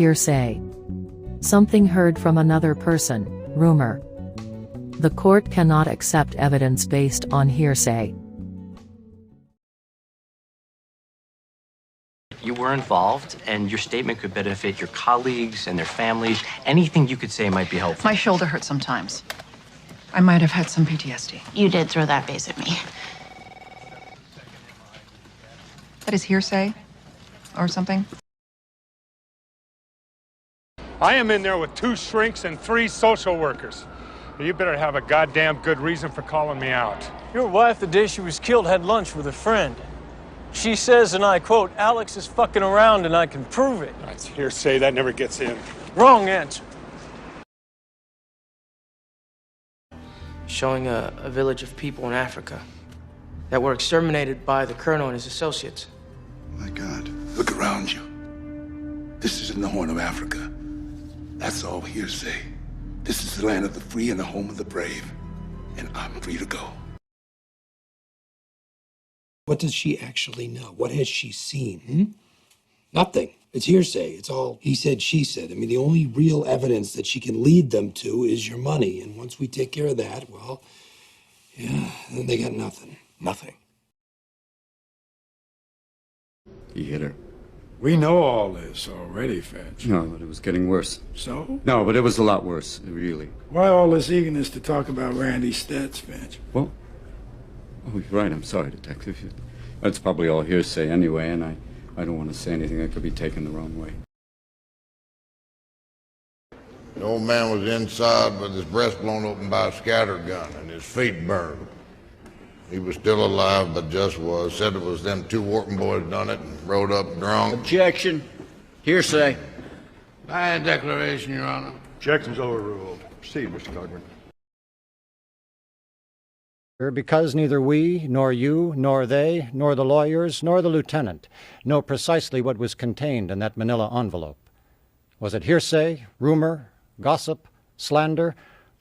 Hearsay. Something heard from another person, rumor. The court cannot accept evidence based on hearsay. You were involved, and your statement could benefit your colleagues and their families. Anything you could say might be helpful. My shoulder hurts sometimes. I might have had some PTSD. You did throw that vase at me. That is hearsay or something? I am in there with 2 shrinks and 3 social workers. You better have a goddamn good reason for calling me out. Your wife, the day she was killed, had lunch with a friend. She says, and I quote, "Alex is fucking around and I can prove it." That's hearsay. That never gets in. Wrong answer. Showing a village of people in Africa that were exterminated by the colonel and his associates. My God, look around you. This is in the Horn of Africa. That's all hearsay. This is the land of the free and the home of the brave. And I'm free to go. What does she actually know? What has she seen? Nothing. It's hearsay. It's all he said, she said. I mean, the only real evidence that she can lead them to is your money. And once we take care of that, well, yeah, then they got nothing. Nothing. He hit her. We know all this already, Finch. No, but it was getting worse. So? No, but it was a lot worse, really. Why all this eagerness to talk about Randy's stats, Finch? Well, oh, you're right. I'm sorry, Detective. That's probably all hearsay anyway, and I don't want to say anything that could be taken the wrong way. The old man was inside with his breast blown open by a scatter gun and his feet burned. He was still alive, but just was. Said it was them 2 Wharton boys done it and rode up drunk. Objection. Hearsay. Bad declaration, Your Honor. Objection's overruled. Proceed, Mr. Cochran. Because neither we, nor you, nor they, nor the lawyers, nor the lieutenant know precisely what was contained in that manila envelope. Was it hearsay, rumor, gossip, slander,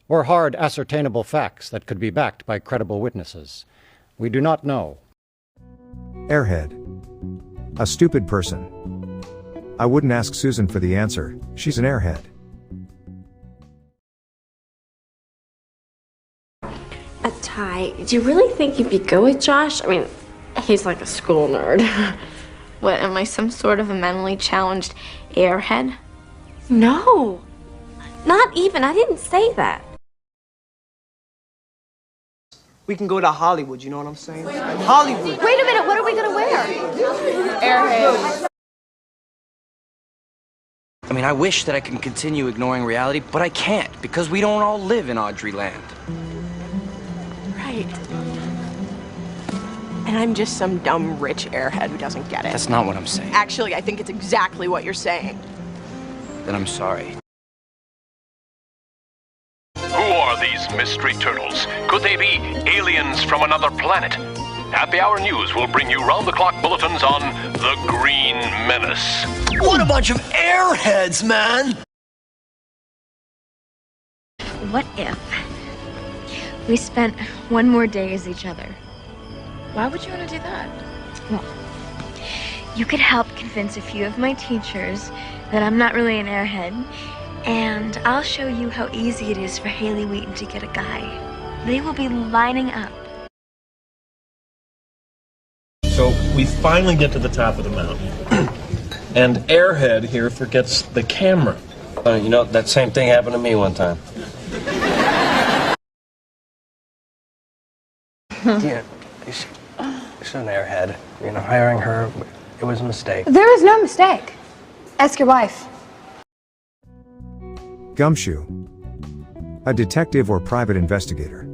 or hard ascertainable facts that could be backed by credible witnesses? We do not know. Airhead. A stupid person. I wouldn't ask Susan for the answer. She's an airhead. A tie. Do you really think you'd be good with Josh? I mean, he's like a school nerd. What, am I some sort of a mentally challenged airhead? No. Not even. I didn't say that. We can go to Hollywood, you know what I'm saying? Hollywood! Wait a minute, what are we gonna wear? Airhead. I mean, I wish that I could continue ignoring reality, but I can't, because we don't all live in Audrey land. Right. And I'm just some dumb, rich airhead who doesn't get it. That's not what I'm saying. Actually, I think it's exactly what you're saying. Then I'm sorry. Who are these mystery turtles? Could they be aliens from another planet? Happy Hour News will bring you round-the-clock bulletins on the Green Menace. What a bunch of airheads, man! What if we spent one more day as each other? Why would you want to do that? Well, you could help convince a few of my teachers that I'm not really an airhead, and I'll show you how easy it is for Haley Wheaton to get a guy. They will be lining up. So we finally get to the top of the mountain, and Airhead here forgets the camera. You know, that same thing happened to me one time. Yeah, she's an airhead. You know, hiring her, it was a mistake. There is no mistake. Ask your wife. Gumshoe. A detective or private investigator.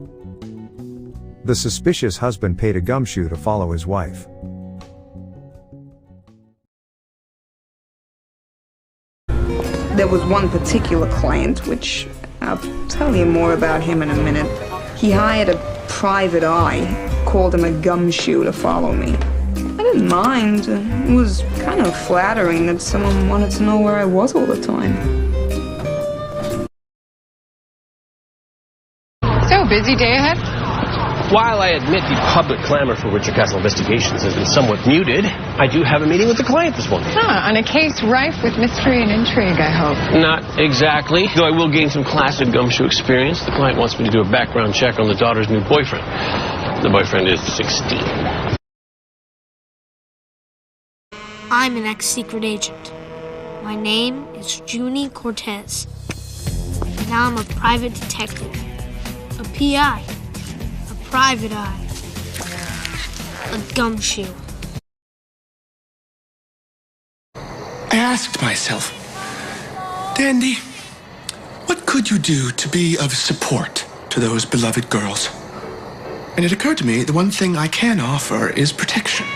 The suspicious husband paid a Gumshoe to follow his wife. There was one particular client, which I'll tell you more about him in a minute. He hired a private eye, called him a Gumshoe to follow me. I didn't mind. It was kind of flattering that someone wanted to know where I was all the time. So, busy day ahead? While I admit the public clamor for Richard Castle investigations has been somewhat muted, I do have a meeting with the client this morning. On a case rife with mystery and intrigue, I hope. Not exactly, though I will gain some classic Gumshoe experience. The client wants me to do a background check on the daughter's new boyfriend. The boyfriend is 16. I'm an ex-secret agent. My name is Junie Cortez. And now I'm a private detective, a PI, a private eye, a gumshoe. I asked myself, Dandy, what could you do to be of support to those beloved girls? And it occurred to me the one thing I can offer is protection.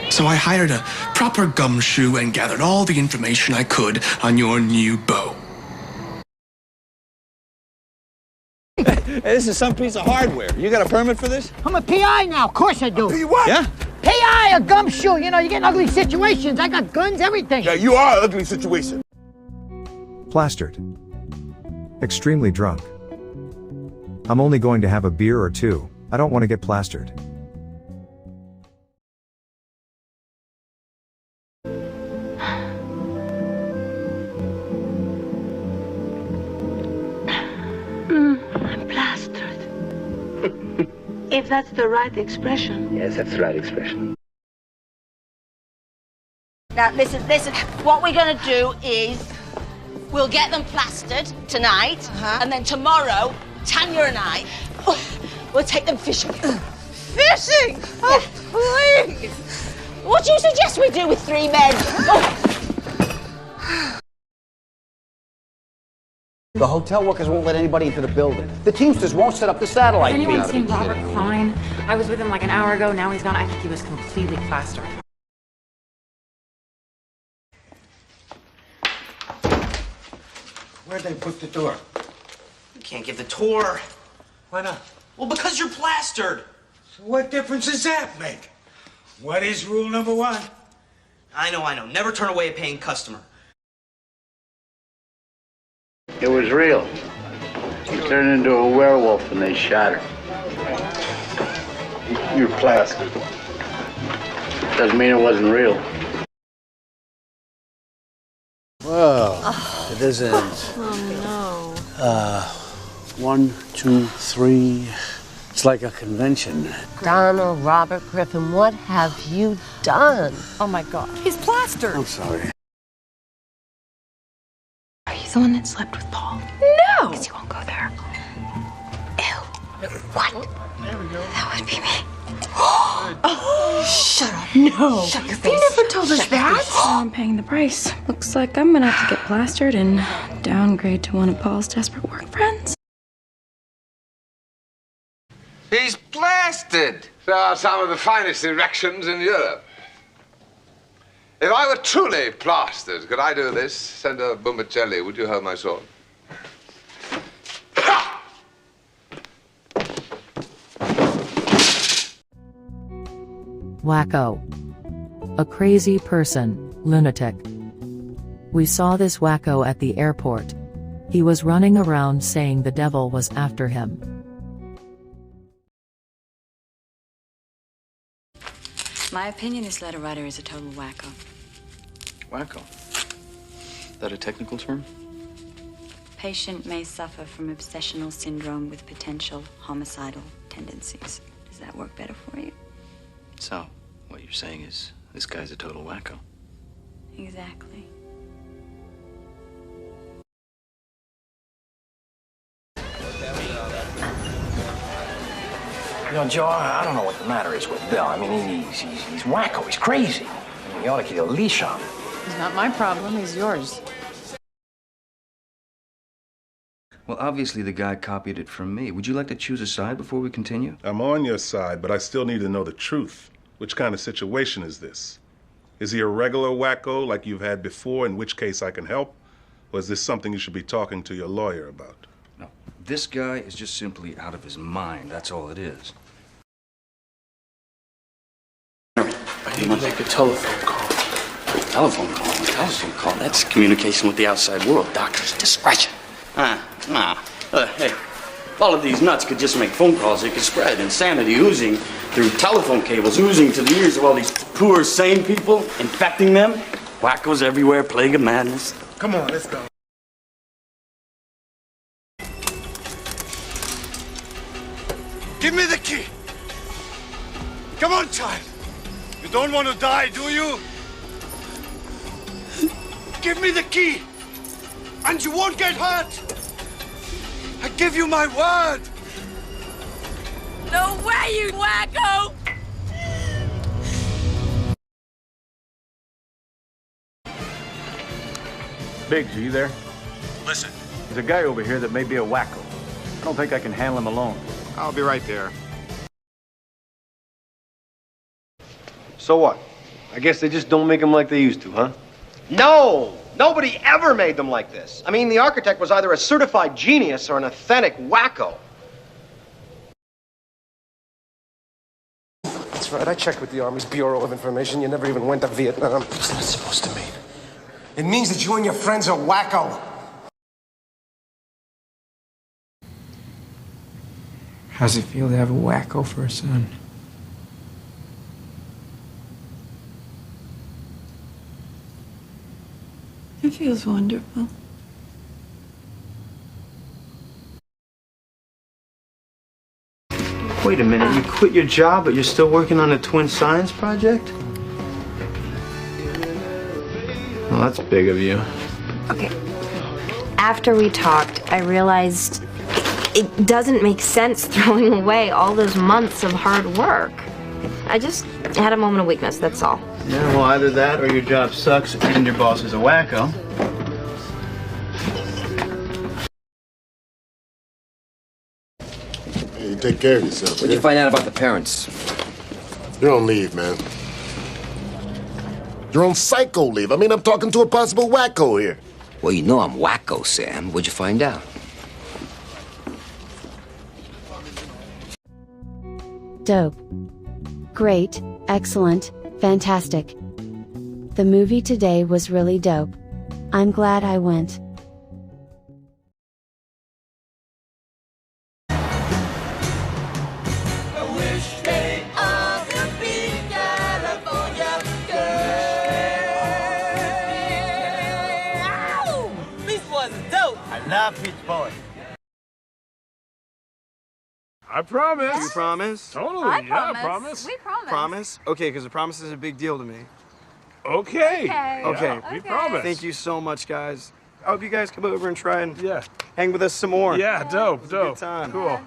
So I hired a proper gumshoe and gathered all the information I could on your new beau. Hey, this is some piece of hardware. You got a permit for this? I'm a PI now, of course I do. What? Yeah? PI, a gumshoe. You know, you get in ugly situations. I got guns, everything. Yeah, you are an ugly situation. Plastered. Extremely drunk. I'm only going to have a beer or two. I don't want to get plastered. I'm plastered. If that's the right expression. Yes, that's the right expression. Now, listen. What we're going to do is we'll get them plastered tonight, and then tomorrow, Tanya and I, we'll take them fishing. Fishing? Oh, please. What do you suggest we do with 3 men? The hotel workers won't let anybody into the building. The Teamsters won't set up the satellite feed. Anyone seen Robert Klein? I was with him like an hour ago. Now he's gone. I think he was completely plastered. Where'd they put the door? You can't give the tour. Why not? Well, because you're plastered. So what difference does that make? What is rule number 1? I know. Never turn away a paying customer. It was real. She turned into a werewolf and they shot her. You're plastered. Doesn't mean it wasn't real. Well, it isn't. Oh, no. 1, 2, 3. It's like a convention. Donna, Robert, Griffin, what have you done? Oh, my God. He's plastered. I'm sorry. Are you the one that slept with Paul? No! Because you won't go there. Ew. What? There we go. That would be me. Oh, shut up. No. Shut your face. You never told us that. Now I'm paying the price. Looks like I'm gonna have to get plastered and downgrade to one of Paul's desperate work friends. He's plastered. There are some of the finest erections in Europe. If I were truly plastered, could I do this? Senator Bumbacelli, would you hold my sword? Wacko. A crazy person, lunatic. We saw this wacko at the airport. He was running around saying the devil was after him. My opinion, this letter writer is a total wacko. Wacko? That a technical term? Patient may suffer from obsessional syndrome with potential homicidal tendencies. Does that work better for you? So, what you're saying is this guy's a total wacko. Exactly. You know, Joe, I don't know what the matter is with Bill. I mean, he's wacko. He's crazy. I mean, you ought to keep a leash on him. It's not my problem. He's yours. Well, obviously the guy copied it from me. Would you like to choose a side before we continue? I'm on your side, but I still need to know the truth. Which kind of situation is this? Is he a regular wacko like you've had before, in which case I can help? Or is this something you should be talking to your lawyer about? No. This guy is just simply out of his mind. That's all it is. I need to make a telephone call. Telephone call? A telephone call? That's communication with the outside world. Doctor's discretion. Hey, All of these nuts could just make phone calls. It could spread. Insanity oozing through telephone cables, oozing to the ears of all these poor, sane people, infecting them. Wackos everywhere, plague of madness. Come on, let's go. Give me the key. Come on, child. You don't want to die, do you? Give me the key, and you won't get hurt. I give you my word. No way, you wacko! Biggs, are you there? Listen. There's a guy over here that may be a wacko. I don't think I can handle him alone. I'll be right there. So what? I guess they just don't make them like they used to, huh? No! Nobody ever made them like this. I mean, the architect was either a certified genius or an authentic wacko. That's right. I checked with the Army's Bureau of Information. You never even went to Vietnam. What's that supposed to mean? It means that you and your friends are wacko. How's it feel to have a wacko for a son? It feels wonderful. Wait a minute, you quit your job, but you're still working on a twin science project? Well, that's big of you. Okay. After we talked, I realized it doesn't make sense throwing away all those months of hard work. I just had a moment of weakness, that's all. Yeah, well, either that or your job sucks and your boss is a wacko. Hey, you take care of yourself. What'd you find out about the parents? You're on leave, man. You're on psycho leave. I mean, I'm talking to a possible wacko here. Well, you know I'm Wacko, Sam. What'd you find out? Dope. Great, excellent, fantastic. The movie today was really dope. I'm glad I went. Love Beach Boy. I promise. You promise? Totally, I yeah, promise. promise. We promise. Promise? Okay, because a promise is a big deal to me. Okay. Okay. We promise. Thank you so much, guys. I hope you guys come over and try and hang with us some more. Yeah, dope, It was dope. A good time. Cool.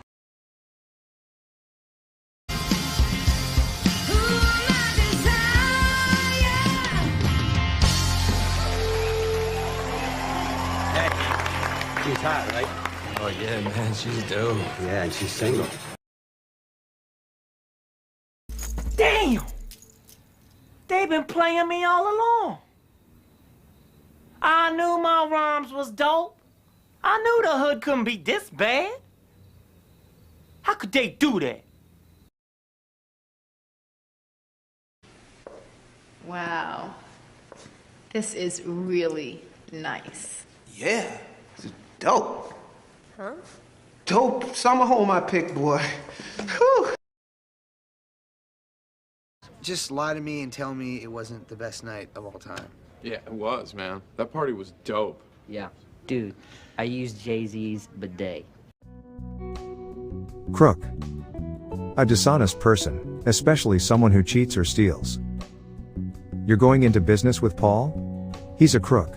She's hot, right? Oh, yeah, man, she's dope. Yeah, and she's single. Damn! They've been playing me all along. I knew my rhymes was dope. I knew the hood couldn't be this bad. How could they do that? Wow. This is really nice. Yeah, it's dope. Huh? Dope summer home I picked, boy. Whew. Just lie to me and tell me it wasn't the best night of all time. Yeah, it was, man. That party was dope. Yeah. Dude, I used Jay-Z's bidet. Crook. A dishonest person, especially someone who cheats or steals. You're going into business with Paul? He's a crook.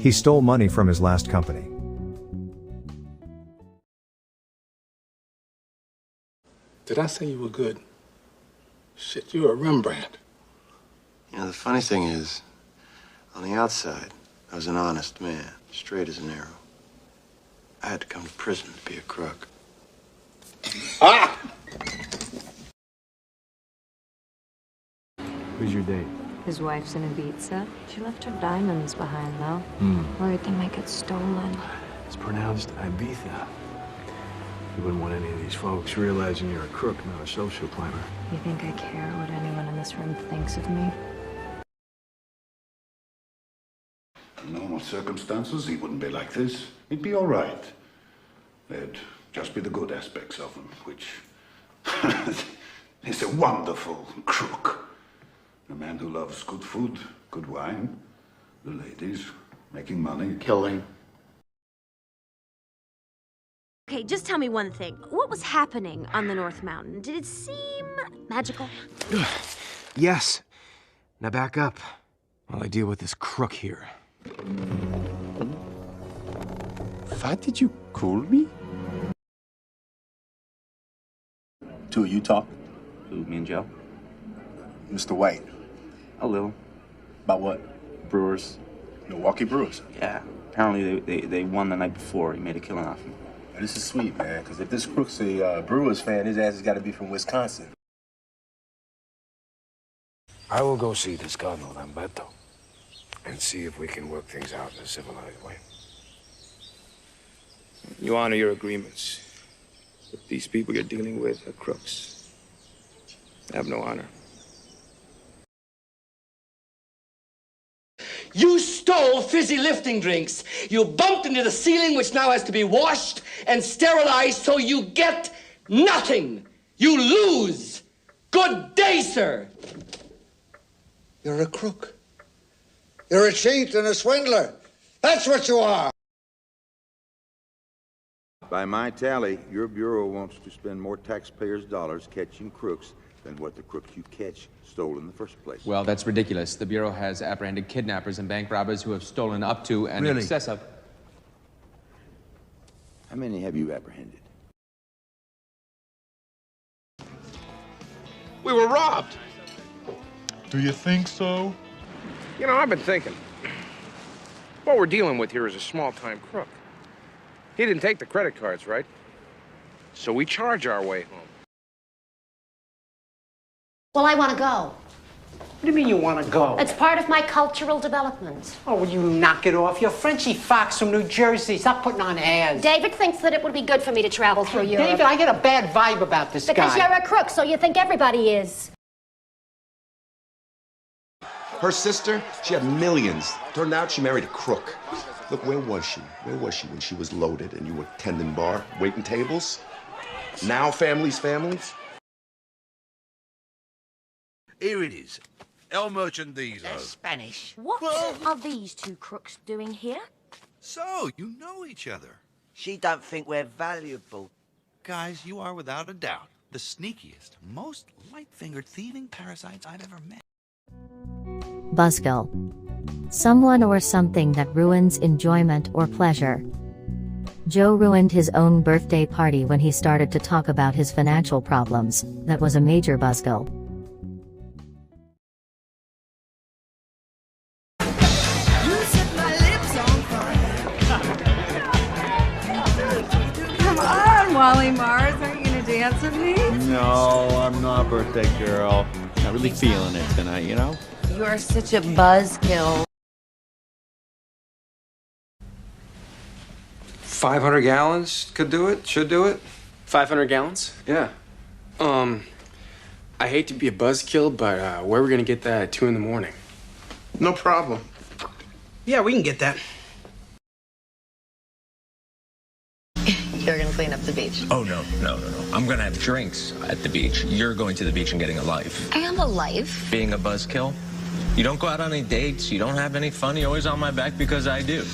He stole money from his last company. Did I say you were good? Shit, you're a Rembrandt. You know, the funny thing is, on the outside, I was an honest man, straight as an arrow. I had to come to prison to be a crook. Ah! Who's your date? His wife's in Ibiza. She left her diamonds behind, though. Worried they might get stolen. It's pronounced Ibiza. You wouldn't want any of these folks realizing you're a crook, not a social climber. You think I care what anyone in this room thinks of me? In normal circumstances, he wouldn't be like this. He'd be all right. They'd Just be the good aspects of him, which is a wonderful crook. A man who loves good food, good wine, the ladies, making money. Killing. Okay, just tell me one thing. What was happening on the North Mountain? Did it seem magical? Yes. Now back up while I deal with this crook here. What did you call me? Two of you talk? Who, me and Joe? Mr. White. A little. About what? Brewers. Milwaukee Brewers. Yeah. Apparently they won the night before. He made a killing off him. This is sweet, man, because if this crook's a Brewers fan, his ass has got to be from Wisconsin. I will go see this Cardinal Lamberto and see if we can work things out in a civilized way. You honor your agreements. But these people you're dealing with are crooks. They have no honor. You stole fizzy lifting drinks. You bumped into the ceiling, which now has to be washed and sterilized, so you get nothing. You lose. Good day, sir. You're a crook. You're a cheat and a swindler. That's what you are. By my tally, your bureau wants to spend more taxpayers' dollars catching crooks than what the crooks you catch stole in the first place. Well, that's ridiculous. The Bureau has apprehended kidnappers and bank robbers who have stolen up to and Really? excess of... How many have you apprehended? We were robbed. Do you think so? You know, I've been thinking. What we're dealing with here is a small-time crook. He didn't take the credit cards, right? So we charge our way home. Well, I want to go. What do you mean you want to go? It's part of my cultural development. Oh, will you knock it off? You're Frenchie Fox from New Jersey. Stop putting on airs. David thinks that it would be good for me to travel through Europe. David, I get a bad vibe about this Because guy. you're a crook, so you think everybody is. Her sister, she had millions. Turned out she married a crook. Look, where was she? Where was she when she was loaded and you were tending bar, waiting tables? Now families. Here it is. El Merchandizo. Spanish. What are these two crooks doing here? So, you know each other. She don't think we're valuable. Guys, you are without a doubt the sneakiest, most light-fingered thieving parasites I've ever met. Buzzkill. Someone or something that ruins enjoyment or pleasure. Joe ruined his own birthday party when he started to talk about his financial problems. That was a major buzzkill. Come on, Wally Mars. Aren't you going to dance with me? No, I'm not, birthday girl. Not really feeling it tonight, you know? You are such a buzzkill. 500 gallons could do it, should do it. 500 gallons? Yeah. I hate to be a buzzkill, but where are we gonna get that at 2 in the morning? No problem. Yeah, we can get that. You're going to clean up the beach. Oh, no. I'm gonna have drinks at the beach. You're going to the beach and getting a life. I have a life. Being a buzzkill, you don't go out on any dates, you don't have any fun, you're always on my back because I do.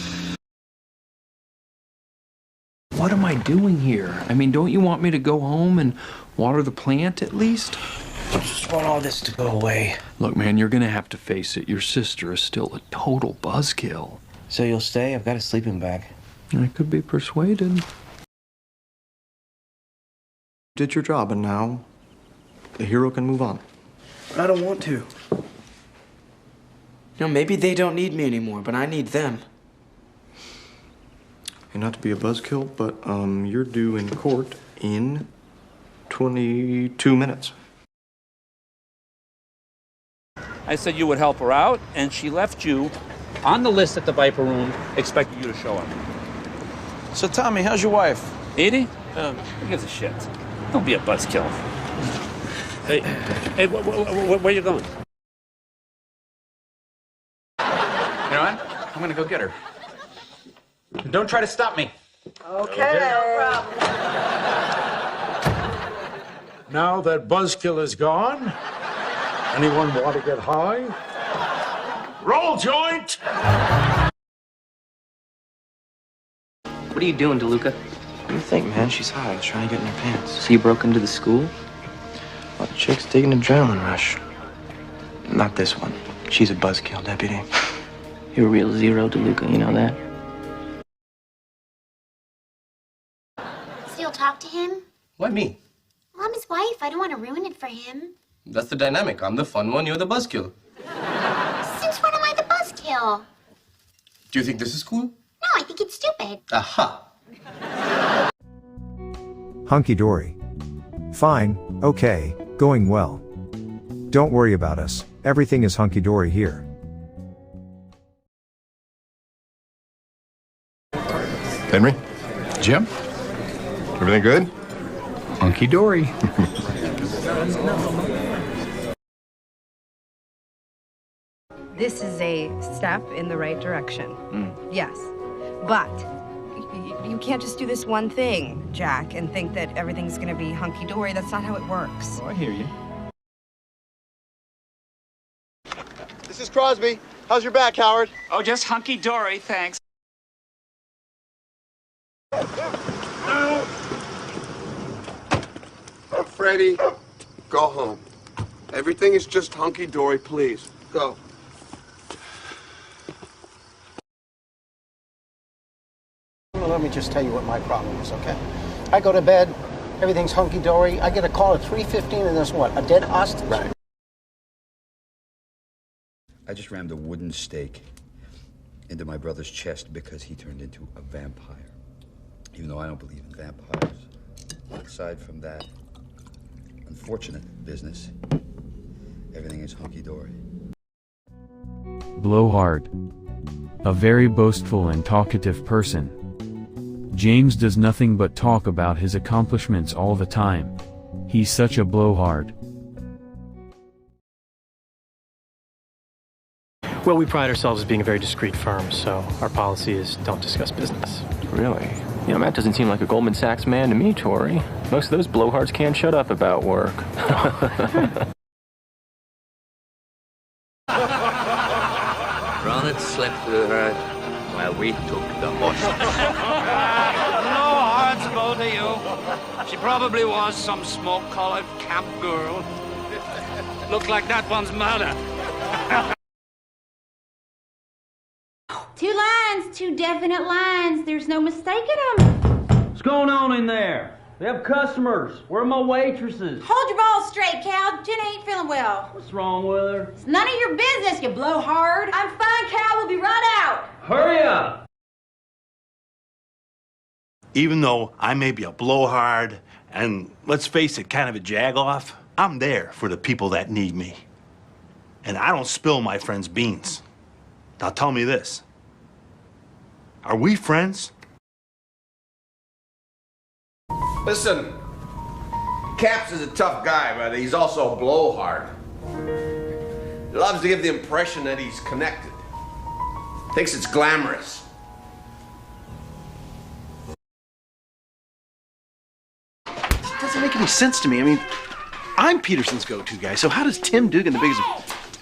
What am I doing here? I mean, don't you want me to go home and water the plant at least? I just want all this to go away. Look, man, you're gonna have to face it. Your sister is still a total buzzkill. So you'll stay? I've got a sleeping bag. I could be persuaded. Did your job, and now the hero can move on. But I don't want to. You know, maybe they don't need me anymore, but I need them. And not to be a buzzkill, but you're due in court in 22 minutes. I said you would help her out, and she left you on the list at the Viper Room, expecting you to show up. So, Tommy, how's your wife? Edie? Who gives a shit? Don't be a buzzkill. Hey, where you going? You know what? I'm gonna go get her. Don't try to stop me. Okay. No problem. Now that Buzzkill is gone, anyone want to get high? Roll joint! What are you doing, DeLuca? What do you think, man? She's high. Trying to get in her pants. So you broke into the school? Well, the chick's taking an adrenaline rush. Not this one. She's a Buzzkill deputy. You're a real zero, DeLuca. You know that? Still talk to him? Why me? Well, I'm his wife. I don't want to ruin it for him. That's the dynamic. I'm the fun one, you're the buzzkill. Since when am I the buzzkill? Do you think this is cool? No, I think it's stupid. Aha! Hunky-dory. Fine, okay, going well. Don't worry about us, everything is hunky-dory here. Henry? Jim? Everything good? Hunky-dory. This is a step in the right direction. Yes. But you can't just do this one thing, Jack, and think that everything's going to be hunky-dory. That's not how it works. Oh, I hear you. This is Crosby. How's your back, Howard? Oh, just hunky-dory, thanks. Freddie, go home. Everything is just hunky-dory, please. Go. Well, let me just tell you what my problem is, okay? I go to bed, everything's hunky-dory. I get a call at 3:15 and there's what, a dead hostage? Right. I just rammed a wooden stake into my brother's chest because he turned into a vampire. Even though I don't believe in vampires. Aside from that unfortunate business, everything is hunky-dory. Blowhard. A very boastful and talkative person. James does nothing but talk about his accomplishments all the time. He's such a blowhard. Well, we pride ourselves as being a very discreet firm, so our policy is don't discuss business. Really? You know, Matt doesn't seem like a Goldman Sachs man to me, Tori. Most of those blowhards can't shut up about work. Run it slipped through her while we took the horse. No hearts go to you. She probably was some smoke-collared camp girl. Looks like that one's murder. 2 lines, 2 definite lines. There's no mistaking them. What's going on in there? We have customers. Where are my waitresses? Hold your balls straight, Cal. Jenna ain't feeling well. What's wrong with her? It's none of your business, you blowhard. I'm fine, Cal. We'll be right out. Hurry up! Even though I may be a blowhard and, let's face it, kind of a jagoff, I'm there for the people that need me. And I don't spill my friends' beans. Now tell me this. Are we friends? Listen, Caps is a tough guy, but he's also a blowhard. He loves to give the impression that he's connected. Thinks it's glamorous. It doesn't make any sense to me. I mean, I'm Peterson's go-to guy, so how does Tim Dugan, the biggest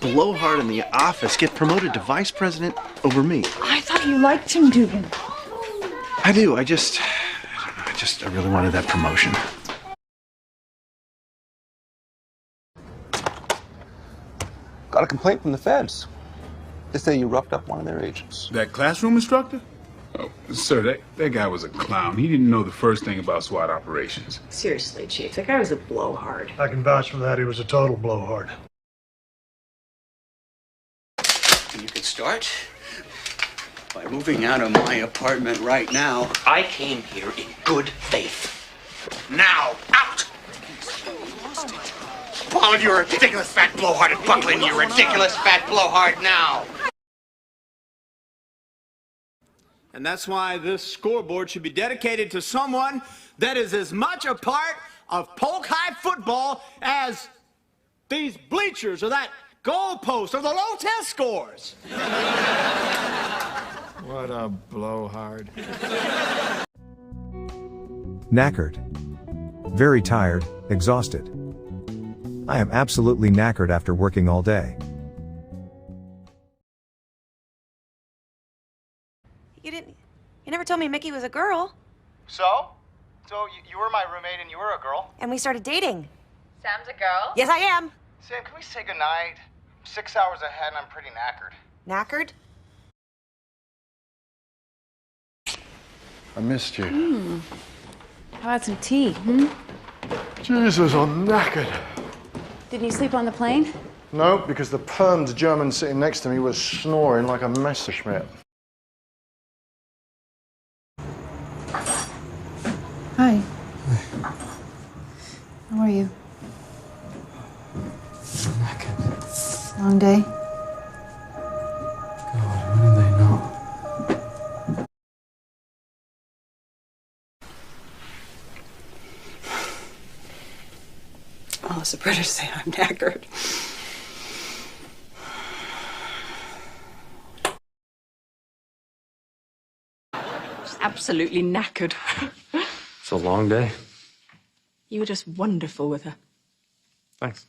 blowhard in the office, get promoted to vice president over me? I thought you liked Tim Dugan. I do. I really wanted that promotion. Got a complaint from the feds. They say you roughed up one of their agents. That classroom instructor? Oh, sir, that guy was a clown. He didn't know the first thing about SWAT operations. Seriously, Chief, that guy was a blowhard. I can vouch for that. He was a total blowhard. You can start by moving out of my apartment right now. I came here in good faith. Now, out! Paul, you're a ridiculous fat blowhard, and Buckley, you're a ridiculous fat blowhard now. And that's why this scoreboard should be dedicated to someone that is as much a part of Polk High football as these bleachers or that goalpost or the low test scores. What a blowhard. Knackered. Very tired, exhausted. I am absolutely knackered after working all day. You never told me Mickey was a girl. So? So you were my roommate and you were a girl? And we started dating. Sam's a girl? Yes, I am. Sam, can we say goodnight? 6 hours ahead and I'm pretty knackered. Knackered? I missed you. How about some tea, Jesus, I'm knackered. Didn't you sleep on the plane? No, because the permed German sitting next to me was snoring like a Messerschmitt. Hi. How are you? Knackered. Long day? God, when did they know? Well, as the British say, I'm knackered. Absolutely knackered. It's a long day. You were just wonderful with her. Thanks.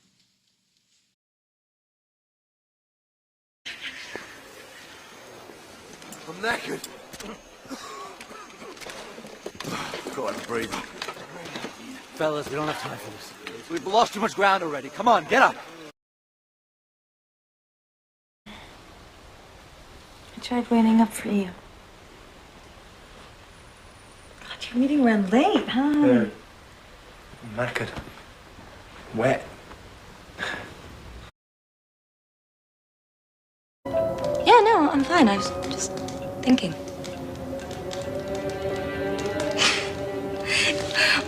I'm knackered. Go on, breathe. Fellas, we don't have time for this. We've lost too much ground already. Come on, get up. I tried waiting up for you. God, your meeting ran late, huh? I'm knackered. Wet. Yeah, no, I'm fine. I was just thinking.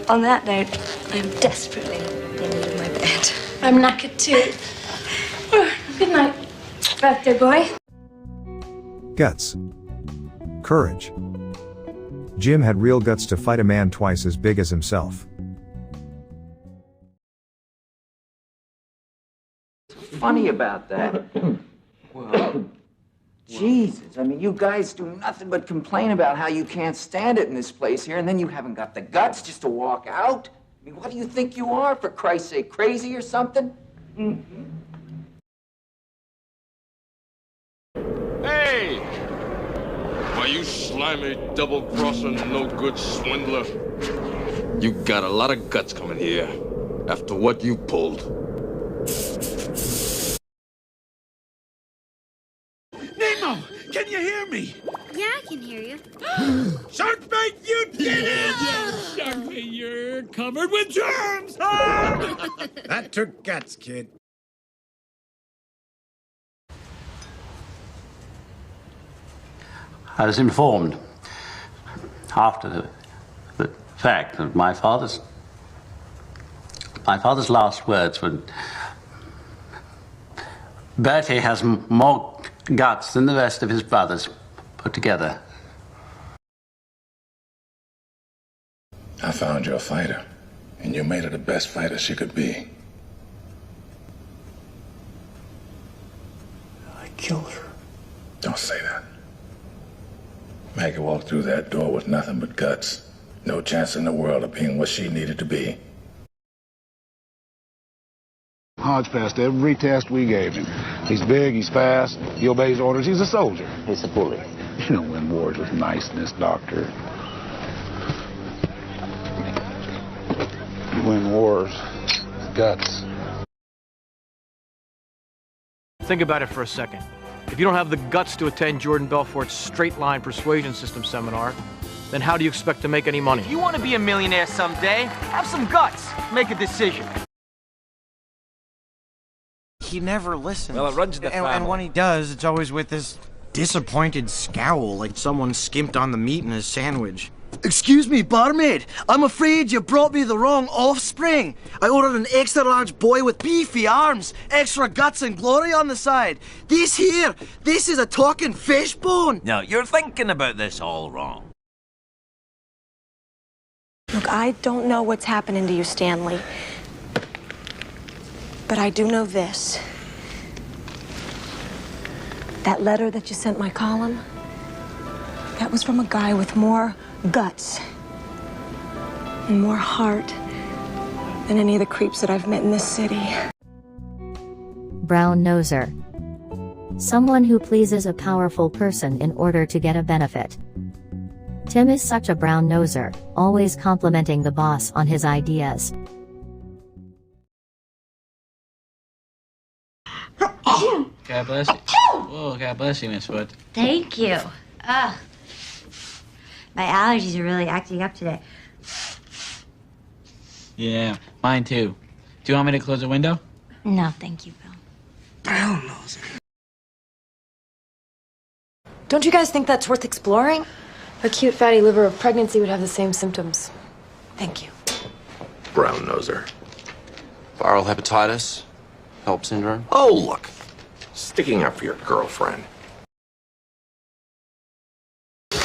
On that note, I'm desperately in need of my bed. I'm knackered too. Good night, birthday boy. Guts. Courage. Jim had real guts to fight a man twice as big as himself. Funny about that? Well, Jesus, I mean, you guys do nothing but complain about how you can't stand it in this place here, and then you haven't got the guts just to walk out? I mean, what do you think you are, for Christ's sake, crazy or something? Hey! Why, you slimy, double-crossing, no-good swindler. You got a lot of guts coming here, after what you pulled. Nemo, can you hear me? Yeah, I can hear you. Sharkbait, you did it! Yes, Sharkbait, you're covered with germs! That took guts, kid. I was informed after the fact that my father's last words were, Bertie has more guts than the rest of his brothers put together. I found you a fighter, and you made her the best fighter she could be. I killed her. Don't say that. Maggie walked through that door with nothing but guts. No chance in the world of being what she needed to be. Hodge passed every test we gave him. He's big, he's fast, he obeys orders, he's a soldier. He's a bully. You don't win wars with niceness, Doctor. You win wars with guts. Think about it for a second. If you don't have the guts to attend Jordan Belfort's straight-line persuasion system seminar, then how do you expect to make any money? If you want to be a millionaire someday, have some guts. Make a decision. He never listens. Well, it runs in the family. And when he does, it's always with this disappointed scowl, like someone skimped on the meat in his sandwich. Excuse me, barmaid. I'm afraid you brought me the wrong offspring. I ordered an extra large boy with beefy arms, extra guts and glory on the side. This is a talking fish bone. No, you're thinking about this all wrong. Look, I don't know what's happening to you, Stanley. But I do know this. That letter that you sent my column, that was from a guy with more guts and more heart than any of the creeps that I've met in this city. Brown noser. Someone who pleases a powerful person in order to get a benefit. Tim is such a brown noser, always complimenting the boss on his ideas. God bless you. Oh, God bless you, Miss Wood. Thank you. Ugh. My allergies are really acting up today. Yeah, mine too. Do you want me to close the window? No, thank you, Bill. Brown noser. Don't you guys think that's worth exploring? Acute fatty liver of pregnancy would have the same symptoms. Thank you. Brown noser. Viral hepatitis? HELP syndrome? Oh, look. Sticking up for your girlfriend.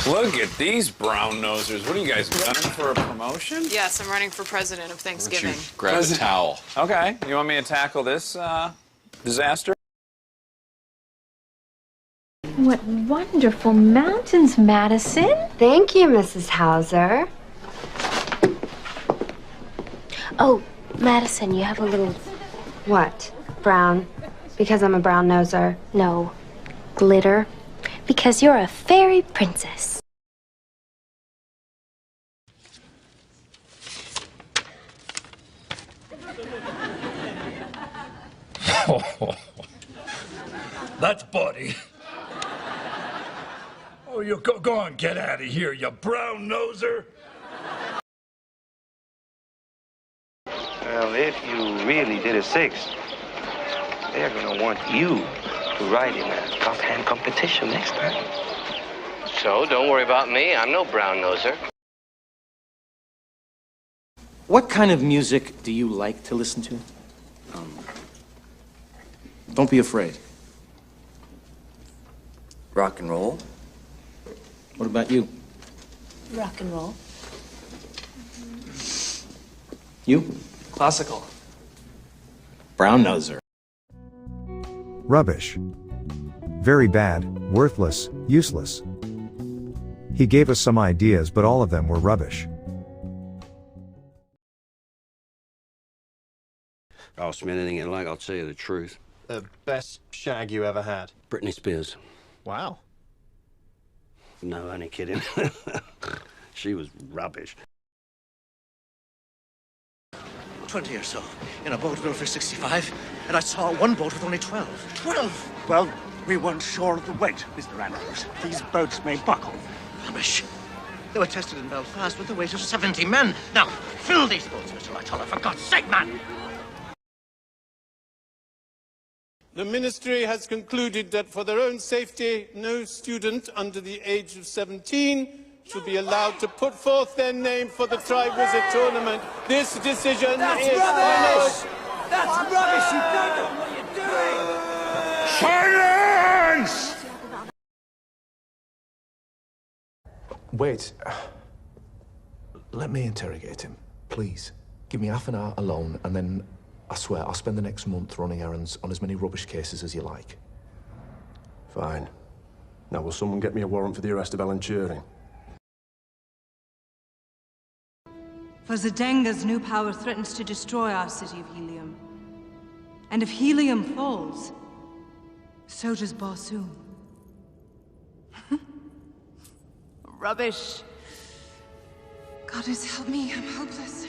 Look at these brown nosers. What are you guys gunning for a promotion? Yes, I'm running for president of Thanksgiving. Grab a towel. Okay. You want me to tackle this disaster? What wonderful mountains, Madison. Thank you, Mrs. Hauser. Oh, Madison, you have a little... What? Brown? Because I'm a brown noser? No. Glitter? Because you're a fairy princess. That's Buddy. Oh, you go on, get out of here, you brown noser. Well, if you really did a 6, they're gonna want you to ride in a offhand competition next time. So, don't worry about me. I'm no brown noser. What kind of music do you like to listen to? Don't be afraid. Rock and roll. What about you? Rock and roll. You? Classical. Brown noser. Rubbish. Very bad, worthless, useless. He gave us some ideas, but all of them were rubbish. Ask me anything you like, I'll tell you the truth. The best shag you ever had? Britney Spears. Wow. No, only kidding. She was rubbish. 20 or so, in a boat built for 65, and I saw one boat with only 12. 12! Well, we weren't sure of the weight, Mr. Andrews. These boats may buckle. Rubbish. They were tested in Belfast with the weight of 70 men. Now, fill these boats, Mr. Lightoller, for God's sake, man! The Ministry has concluded that for their own safety, no student under the age of 17 should be allowed to put forth their name for the Tri-Wizard tournament. This decision is rubbish! followed. That's rubbish! You don't know what you're doing! Silence! Wait. Let me interrogate him, please. Give me half an hour alone, and then I swear I'll spend the next month running errands on as many rubbish cases as you like. Fine. Now, will someone get me a warrant for the arrest of Ellen Turing? For Zdenga's new power threatens to destroy our city of Helium. And if Helium falls, so does Barsoom. Rubbish. Goddess, help me, I'm hopeless.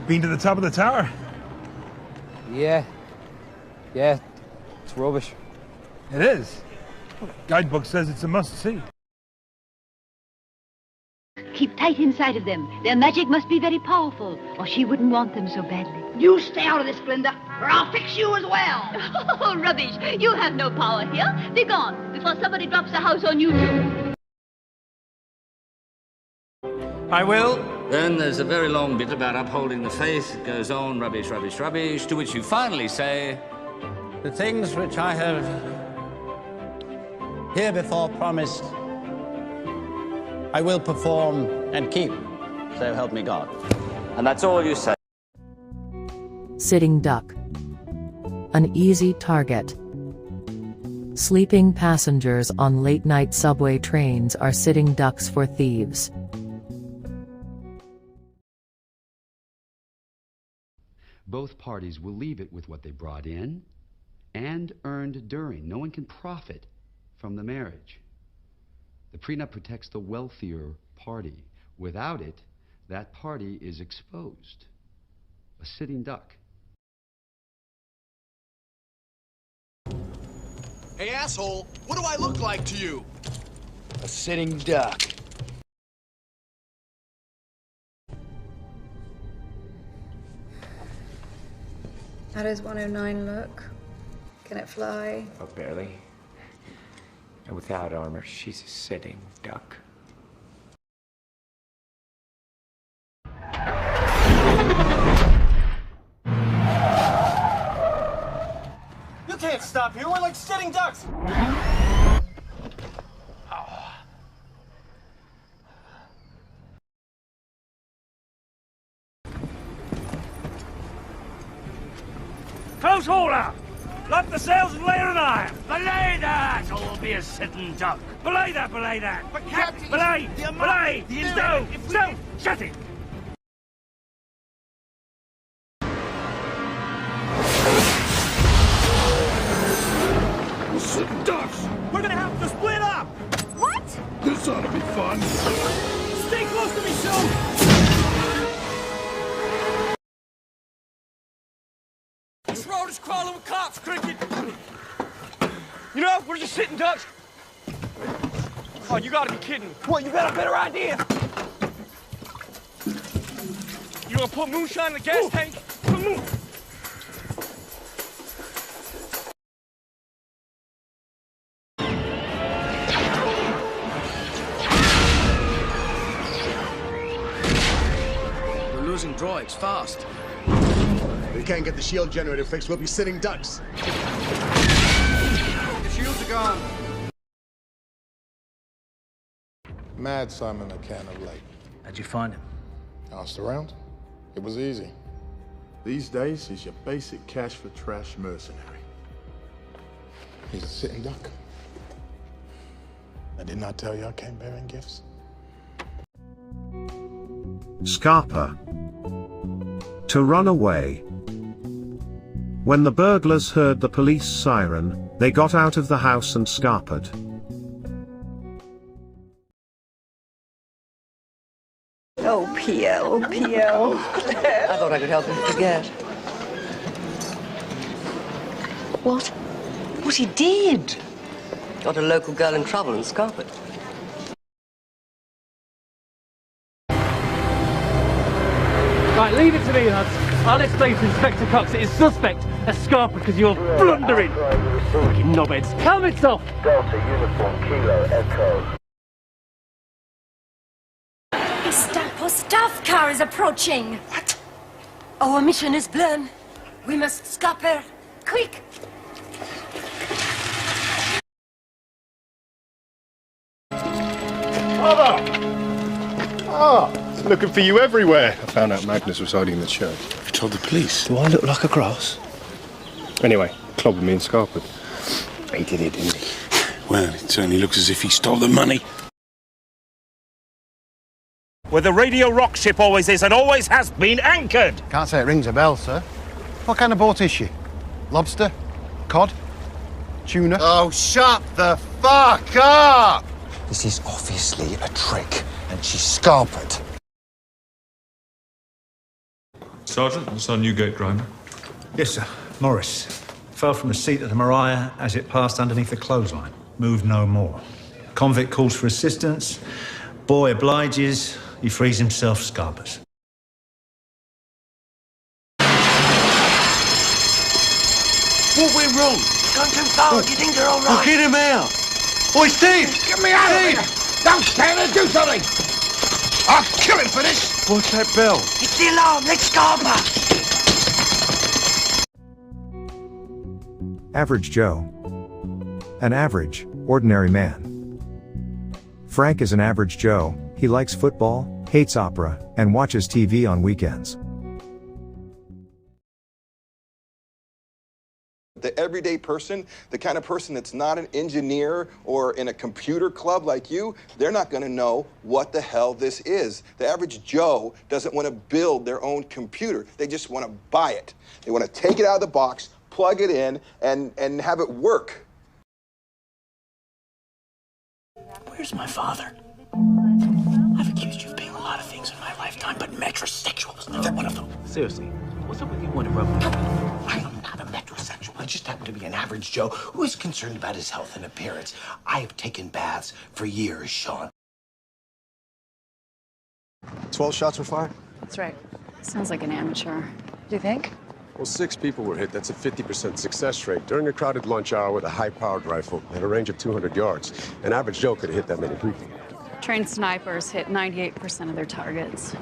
Been to the top of the tower? Yeah. Yeah, it's rubbish. It is. Guidebook says it's a must-see. Keep tight inside of them. Their magic must be very powerful, or she wouldn't want them so badly. You stay out of this, Glinda, or I'll fix you as well. Oh, rubbish. You have no power here. Be gone before somebody drops a house on you, too. I will. Then there's a very long bit about upholding the faith. It goes on, rubbish, rubbish, rubbish, to which you finally say... The things which I have herebefore promised, I will perform and keep, so help me God. And that's all you say. Sitting duck. An easy target. Sleeping passengers on late-night subway trains are sitting ducks for thieves. both parties will leave it with what they brought in and earned during. No one can profit from the marriage. The prenup protects the wealthier party. Without it, that party is exposed. A sitting duck. Hey, asshole, what do I look like to you? A sitting duck. How does 109 look? Can it fly? Oh, barely. And without armor, she's a sitting duck. You can't stop here. We're like sitting ducks. Close hauler! Lock the sails and lay an iron! Belay that, or we'll be a sitting duck. Belay that, belay that! But Captain... Belay! The amount... Belay! No! No! Shut it! Sitting ducks! We're gonna have to split up! What? This ought to be fun. Stay close to me, Sue! This road is crawling with cops, Cricket! You know, we're just sitting ducks. Oh, you gotta be kidding. What, you got a better idea? You gonna put moonshine in the gas tank? We're losing droids, fast. We can't get the shield generator fixed, we'll be sitting ducks. The shields are gone. Mad Simon a can of late. How'd you find him? Asked around. It was easy. These days, he's your basic cash for trash mercenary. He's a sitting duck. I did not tell you I came bearing gifts. Scarper. To run away. When the burglars heard the police siren, they got out of the house and scarpered. Oh, PL, PL. I thought I could help him forget. What? What he did? Got a local girl in trouble and scarpered. Right, leave it to me, lads. I'll explain to Inspector Cox it is suspect as Scarper because you're blundering. Fucking knobheads. Helmets off! Delta Uniform Kilo Echo. Gestapo staff car is approaching. What? Our mission is blown. We must stop her. Quick! Father! Ah, looking for you everywhere. I found out Magnus was hiding in the church. You told the police. Do I look like a grass? Anyway, clobbered me and scarpered. He did it, didn't he? Well, it certainly looks as if he stole the money. Where the radio rock ship always is and always has been anchored. Can't say it rings a bell, sir. What kind of boat is she? Lobster? Cod? Tuna? Oh, shut the fuck up! This is obviously a trick, and she's scarpered. Sergeant, that's our Newgate grinder. Yes, sir. Morris. Fell from the seat of the Mariah as it passed underneath the clothesline. Moved no more. Convict calls for assistance. Boy obliges. He frees himself, scarpers. What went wrong? Gone too far. Do you think they're all right? Get him out! Oi, Steve! Get me out of here! Don't stand there, do something! I'll kill him for this! What's that bell? It's the alarm. Let's Scarper. Average Joe. An average, ordinary man. Frank is an average Joe. He likes football, hates opera, and watches TV on weekends. the everyday person, the kind of person that's not an engineer or in a computer club like you, they're not going to know what the hell this is. The average Joe doesn't want to build their own computer. They just want to buy it. They want to take it out of the box, plug it in, and have it work. Where's my father? I've accused you of being a lot of things in my lifetime, but metrosexual was never one of them. Seriously, what's up with you wanting to rub me? I am not a metrosexual. I just happen to be an average Joe who is concerned about his health and appearance. I have taken baths for years, Sean. 12 shots were fired? That's right. Sounds like an amateur. Do you think? Well, 6 people were hit. That's a 50% success rate. During a crowded lunch hour with a high-powered rifle at a range of 200 yards, an average Joe could have hit that many people. Trained snipers hit 98% of their targets.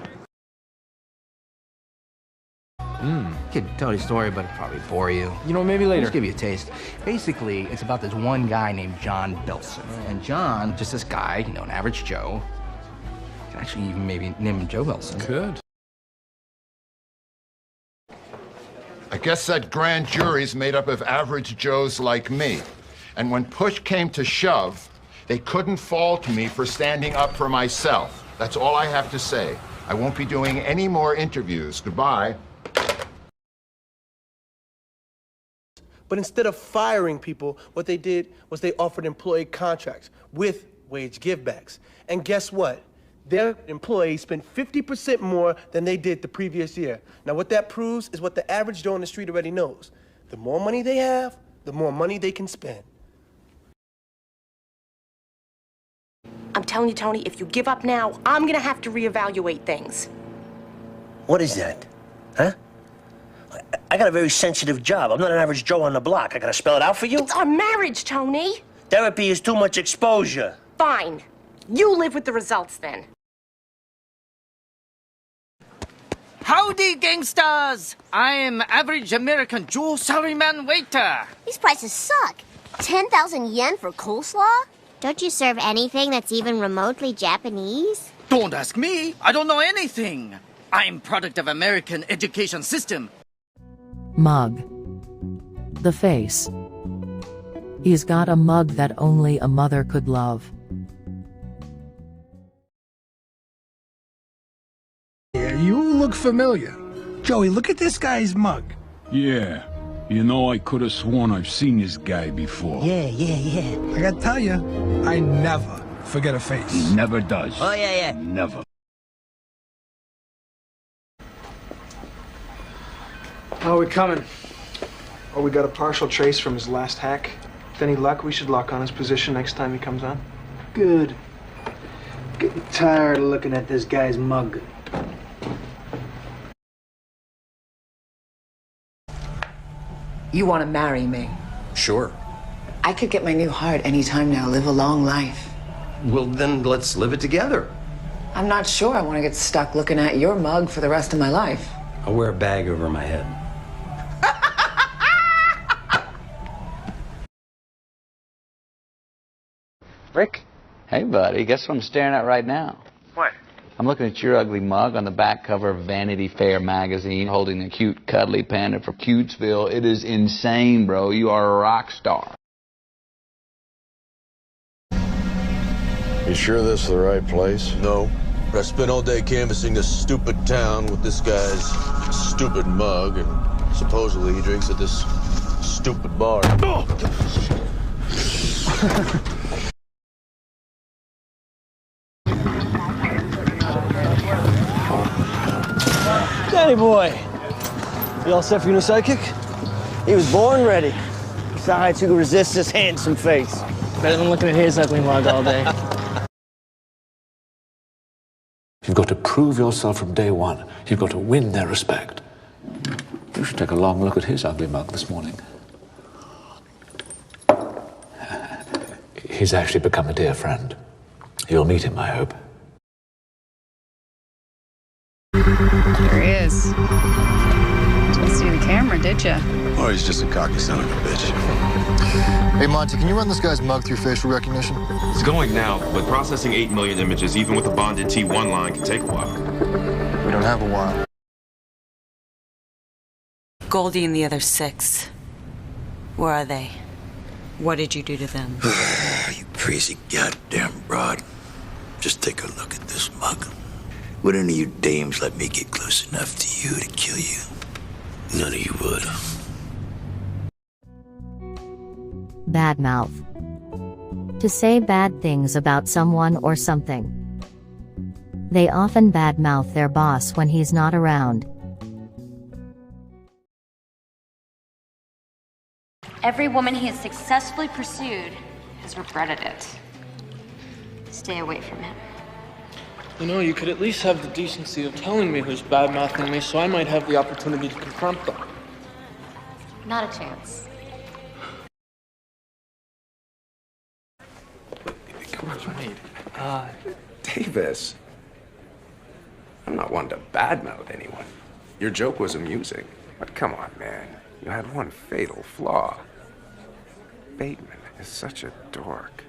Could tell you a story, but it'd probably bore you. You know, maybe later. Just give you a taste. Basically, it's about this one guy named John Belson. And John, just this guy, you know, an average Joe. Could actually even maybe name him Joe Belson. Could. I guess that grand jury's made up of average Joes like me. And when push came to shove, they couldn't fault me for standing up for myself. That's all I have to say. I won't be doing any more interviews. Goodbye. But instead of firing people, what they did was they offered employee contracts with wage givebacks. And guess what? Their employees spent 50% more than they did the previous year. Now, what that proves is what the average Joe on the street already knows. The more money they have, the more money they can spend. I'm telling you, Tony, if you give up now, I'm gonna have to reevaluate things. What is that? Huh? I got a very sensitive job. I'm not an average Joe on the block. I gotta spell it out for you? It's our marriage, Tony. Therapy is too much exposure. Fine. You live with the results then. Howdy, gangsters! I'm average American Joe Salaryman waiter. These prices suck. 10,000 yen for coleslaw? Don't you serve anything that's even remotely Japanese? Don't ask me. I don't know anything. I'm product of American education system. Mug. The face. He's got a mug that only a mother could love. Yeah, you look familiar. Joey, look at this guy's mug. Yeah. You know, I could have sworn I've seen this guy before. Yeah. I gotta tell you, I never forget a face. He never does. Oh, yeah. Never. How are we coming? Oh, we got a partial trace from his last hack. With any luck, we should lock on his position next time he comes on. Good. Getting tired of looking at this guy's mug. You want to marry me? Sure. I could get my new heart anytime now, live a long life. Well, then let's live it together. I'm not sure I want to get stuck looking at your mug for the rest of my life. I'll wear a bag over my head. Rick? Hey, buddy. Guess what I'm staring at right now? What? I'm looking at your ugly mug on the back cover of Vanity Fair magazine, holding a cute, cuddly panda from Cutesville. It is insane, bro. You are a rock star. You sure this is the right place? No. But I spent all day canvassing this stupid town with this guy's stupid mug, and supposedly he drinks at this stupid bar. Danny boy, you all set for your new sidekick? He was born ready. Besides, who could resist this handsome face? Better than looking at his ugly mug all day. You've got to prove yourself from day one. You've got to win their respect. You should take a long look at his ugly mug this morning. He's actually become a dear friend. You'll meet him, I hope. There he is. Didn't see the camera, did you? Oh, he's just a cocky son of a bitch. Hey, Monty, can you run this guy's mug through facial recognition? It's going now, but processing 8 million images, even with a bonded T1 line, can take a while. We don't have a while. Goldie and the other 6. Where are they? What did you do to them? You crazy goddamn broad. Just take a look at this mug. Would any of you dames let me get close enough to you to kill you? None of you would. Badmouth. To say bad things about someone or something. They often badmouth their boss when he's not around. Every woman he has successfully pursued has regretted it. Stay away from him. You know, you could at least have the decency of telling me who's bad-mouthing me so I might have the opportunity to confront them. Not a chance. Come on, wait. Davis. I'm not one to badmouth anyone. Your joke was amusing. But come on, man. You had one fatal flaw. Bateman is such a dork.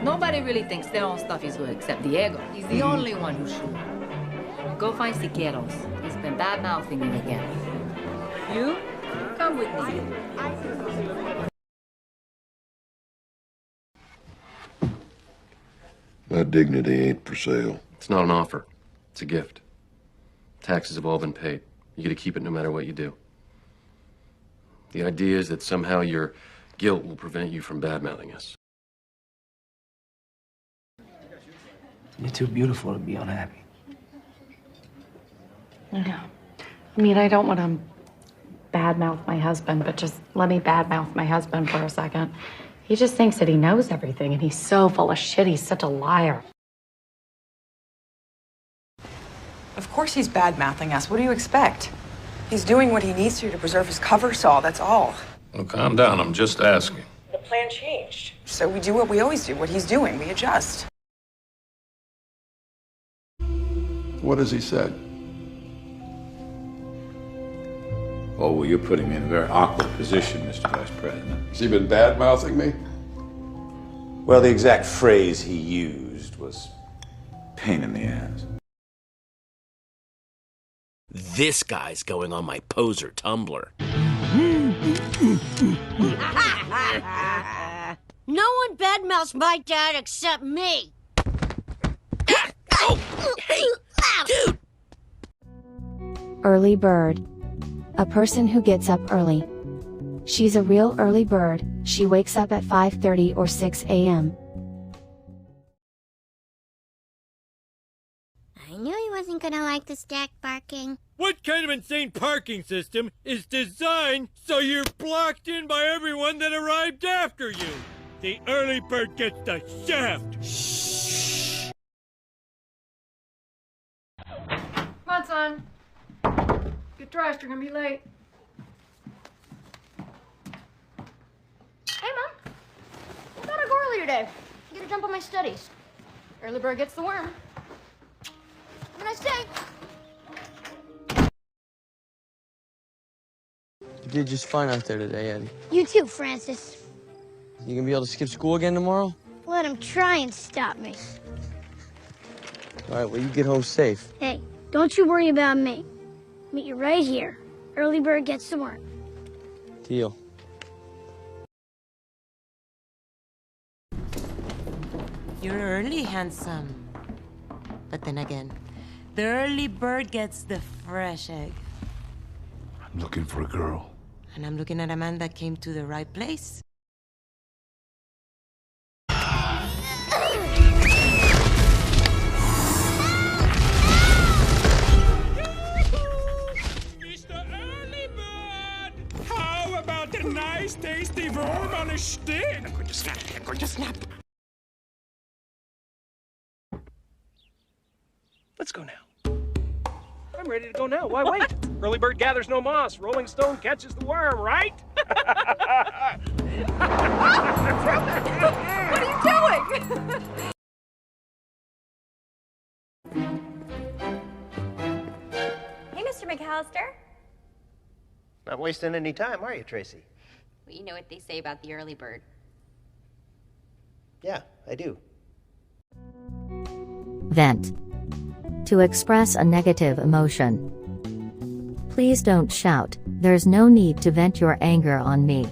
Nobody really thinks their own stuff is good except Diego. He's the only one who's sure. Go find Siqueiros. He's been bad-mouthing you again. You, come with me. My dignity ain't for sale. It's not an offer. It's a gift. Taxes have all been paid. You get to keep it no matter what you do. The idea is that somehow your guilt will prevent you from bad-mouthing us. You're too beautiful to be unhappy. Yeah. I mean, I don't want to badmouth my husband, but just let me badmouth my husband for a second. He just thinks that he knows everything, and he's so full of shit. He's such a liar. Of course he's bad-mouthing us. What do you expect? He's doing what he needs to preserve his cover saw, that's all. Well, calm down. I'm just asking. The plan changed. So we do what we always do, what he's doing. We adjust. What has he said? Oh, well, you're putting me in a very awkward position, Mr. Vice President. Has he been bad-mouthing me? Well, the exact phrase he used was pain in the ass. This guy's going on my poser Tumblr. No one badmouths my dad except me. Oh, hey, dude! Early bird. A person who gets up early. She's a real early bird. She wakes up at 5:30 or 6 a.m. I knew he wasn't gonna like the stack parking. What kind of insane parking system is designed so you're blocked in by everyone that arrived after you? The early bird gets the shaft. Shh. Come on, son. Get dressed, you're gonna be late. Hey, Mom. I gotta go early today. I gotta jump on my studies. Early bird gets the worm. Have a nice day. You did just fine out there today, Eddie. You too, Francis. You gonna be able to skip school again tomorrow? Let him try and stop me. All right, well, you get home safe. Hey, don't you worry about me. Meet you right here. Early bird gets the worm. Deal. You're early, handsome. But then again, the early bird gets the fresh egg. I'm looking for a girl. And I'm looking at a man that came to the right place. Mr. Early Bird! How about a nice, tasty worm on a stick? I'm going to snap. I'm going to snap. Let's go now. I'm ready to go now. Why wait? Early bird gathers no moss. Rolling stone catches the worm, right? What are you doing? Hey, Mr. McAllister. Not wasting any time, are you, Tracy? Well, you know what they say about the early bird. Yeah, I do. Vent. To express a negative emotion. Please don't shout, there's no need to vent your anger on me.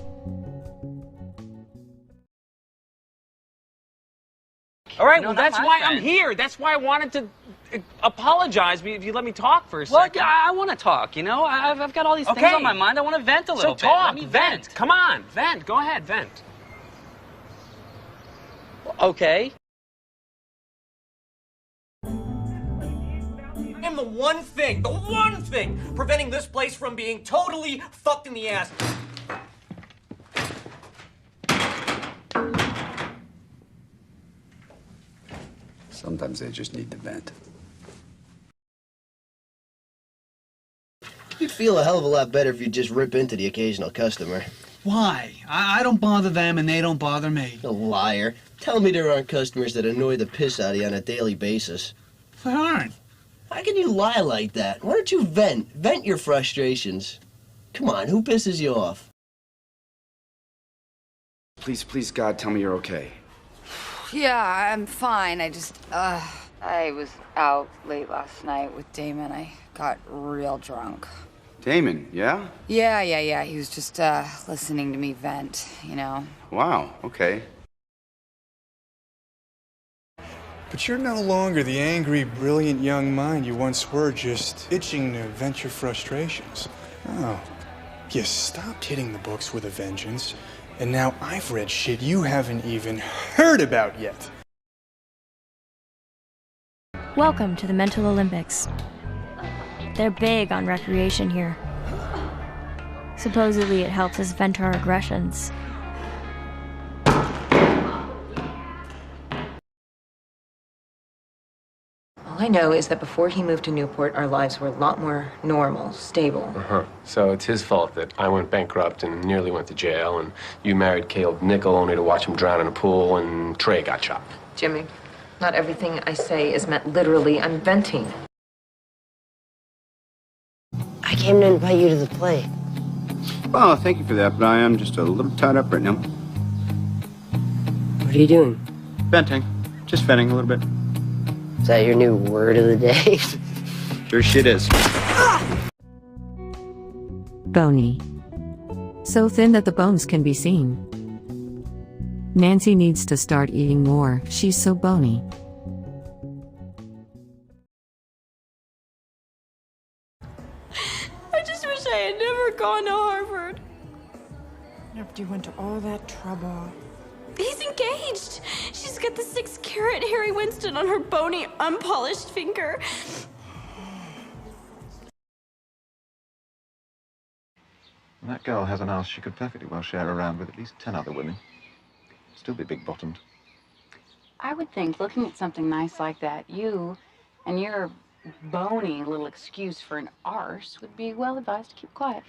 All right, well, that's why I'm here. That's why I wanted to apologize if you let me talk for a second. Well, I want to talk, you know? I've got all these things on my mind. I want to vent a little bit. So talk, Let me vent. Come on, vent. Go ahead, vent. Okay. I'm the one thing preventing this place from being totally fucked in the ass. Sometimes they just need to vent. You'd feel a hell of a lot better if you just rip into the occasional customer. Why? I don't bother them and they don't bother me. A liar. Tell me there aren't customers that annoy the piss out of you on a daily basis. There aren't. How can you lie like that? Why don't you vent? Vent your frustrations. Come on, who pisses you off? Please, please, God, tell me you're okay. Yeah, I'm fine. I was out late last night with Damon. I got real drunk. Damon, yeah? Yeah. He was just listening to me vent, you know. Wow, okay. But you're no longer the angry, brilliant young mind you once were, just itching to vent your frustrations. Oh, you stopped hitting the books with a vengeance, and now I've read shit you haven't even heard about yet. Welcome to the Mental Olympics. They're big on recreation here. Supposedly it helps us vent our aggressions. All I know is that before he moved to Newport, our lives were a lot more normal, stable. So it's his fault that I went bankrupt and nearly went to jail, and you married Caleb Nickel only to watch him drown in a pool, and Trey got shot. Jimmy, not everything I say is meant literally. I'm venting. I came to invite you to the play. Well, thank you for that, but I am just a little tied up right now. What are you doing? Venting. Just venting a little bit. Is that your new word of the day? Sure shit is. Bony. So thin that the bones can be seen. Nancy needs to start eating more, she's so bony. I just wish I had never gone to Harvard. After you went to all that trouble. He's engaged. She's got the 6-carat Harry Winston on her bony, unpolished finger. That girl has an ass she could perfectly well share around with at least 10 other women. Still be big-bottomed. I would think, looking at something nice like that, you and your bony little excuse for an arse would be well advised to keep quiet.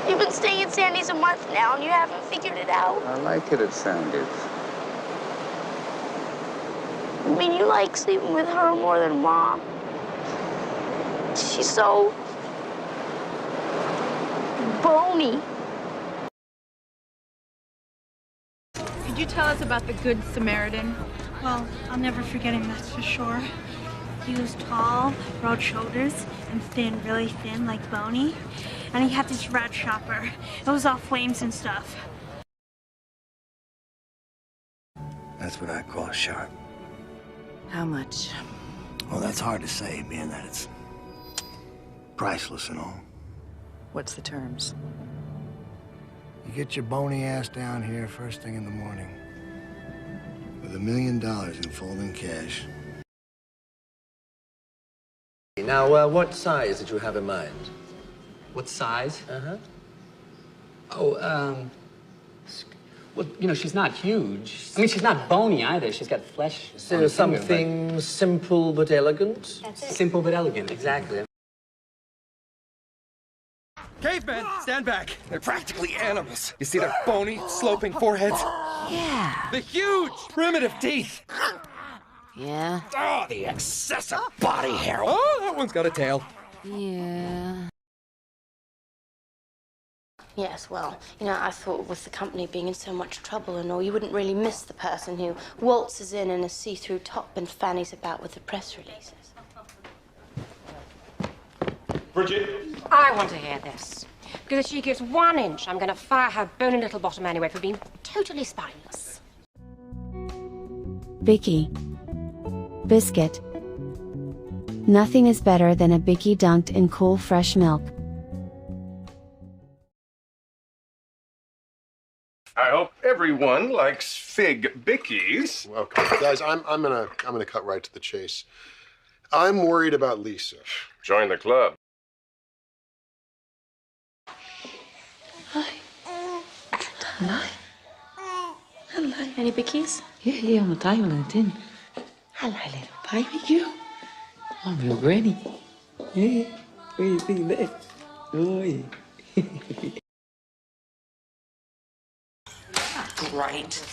You've been staying at Sandy's a month now and you haven't figured it out. I like it at Sandy's. I mean, you like sleeping with her more than Mom. She's so bony. Could you tell us about the Good Samaritan? Well, I'll never forget him, that's for sure. He was tall, broad shoulders, and thin, really thin, like Bony. And he had this rat shopper. It was all flames and stuff. That's what I call sharp. How much? Well, that's hard to say, being that it's priceless and all. What's the terms? You get your bony ass down here first thing in the morning with $1 million in folding cash. Now, what size did you have in mind? What size? Uh-huh. Oh, well, you know, she's not huge. I mean, she's not bony either. She's got flesh. So something simple but elegant? That's it. Simple but elegant, exactly. Cavemen, stand back. They're practically animals. You see their bony, sloping foreheads? Yeah. The huge, primitive teeth. Yeah? Oh, the excessive body hair. Oh, that one's got a tail. Yeah. Yes, well, you know, I thought with the company being in so much trouble and all, you wouldn't really miss the person who waltzes in a see-through top and fannies about with the press releases. Bridget? I want to hear this. Because if she gives 1 inch, I'm going to fire her bony little bottom anyway for being totally spineless. Bicky. Biscuit. Nothing is better than a Bicky dunked in cool fresh milk. I hope everyone likes fig Bickies. Okay, guys, I'm gonna cut right to the chase. I'm worried about Lisa. Join the club. Hello. Hello. Any bickies? Yeah, on the table in the tin. Hello, little baby girl. I'm your granny. Yeah. Where you been there? Oh, yeah. Great.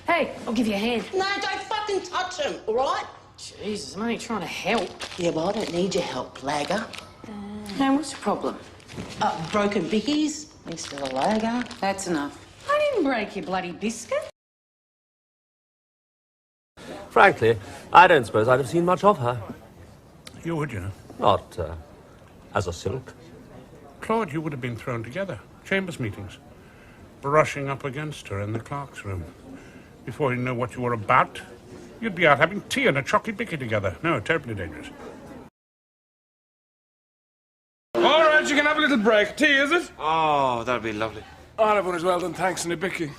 Hey, I'll give you a hand. No, don't fucking touch him, all right? Jesus, I'm only trying to help. Yeah, well, I don't need your help, lagger. Now, what's the problem? Broken bickies. Mr. the Lager. That's enough. I didn't break your bloody biscuit. Frankly, I don't suppose I'd have seen much of her. You would, you know. Not as a silk. Claude, you would have been thrown together. Chambers meetings. Brushing up against her in the clerk's room. Before you know what you were about, you'd be out having tea and a chocolate bicky together. No, terribly dangerous. All right, you can have a little break. Tea, is it? Oh, that'd be lovely. I'll have one as well, then. Thanks, and a bicky.